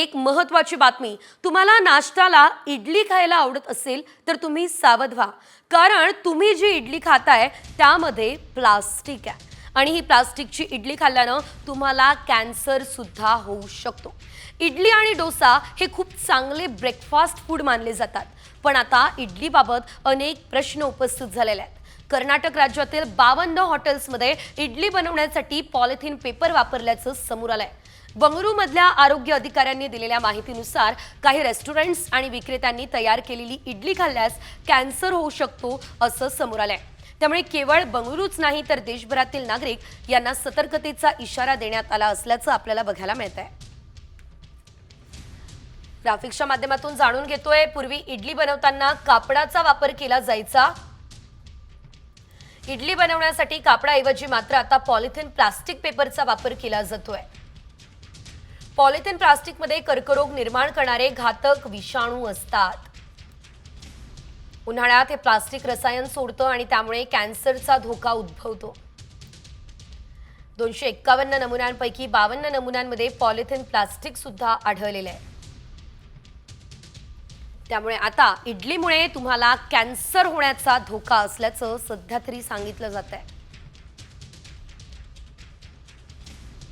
एक महत्त्वाची बातमी, तुम्हाला नाश्त्याला इडली खायला आवडत असेल तर तुम्ही सावध व्हा, कारण तुम्ही जी इडली खाताय त्यामध्ये प्लास्टिक आहे आणि ही प्लास्टिकची इडली खाल्ल्यानं तुम्हाला कॅन्सर सुद्धा होऊ शकतो। इडली आणि डोसा हे खूप चांगले ब्रेकफास्ट फूड मानले जातात, पण आता इडलीबाबत अनेक प्रश्न उपस्थित झालेले आहेत। कर्नाटक राज्यातील 52 हॉटेल्समध्ये इडली बनवण्यासाठी पॉलिथिन पेपर वापरल्याचं समोर आलंय। बंगळुरूमधल्या आरोग्य अधिकाऱ्यांनी दिलेल्या माहितीनुसार काही रेस्टॉरंट्स आणि विक्रेत्यांनी तयार केलेली इडली खाल्ल्यास कॅन्सर होऊ शकतो असं समोर आलंय। त्यामुळे केवळ बंगळुरूच नाही तर देशभरातील नागरिक यांना सतर्कतेचा इशारा देण्यात आला असल्याचं आपल्याला बघायला मिळतंय। ग्राफिक्सच्या माध्यमातून जाणून घेतोय, पूर्वी इडली बनवताना कापडाचा वापर केला जायचा। इडली बनवण्यासाठी कापडाऐवजी मात्र आता पॉलिथिन प्लास्टिक पेपरचा वापर केला जातोय। पॉलिथिन प्लास्टिकमध्ये कर्करोग निर्माण करणारे घातक विषाणू असतात। उन्हाळ्यात हे प्लास्टिक रसायन सोडतं आणि त्यामुळे कॅन्सरचा धोका उद्भवतो। 251 नमुन्यांपैकी 52 नमुन्यांमध्ये पॉलिथिन प्लास्टिक सुद्धा आढळलेले आहे। त्यामुळे आता इडलीमुळे तुम्हाला कॅन्सर होण्याचा धोका असल्याचं सध्या तरी सांगितलं जातंय।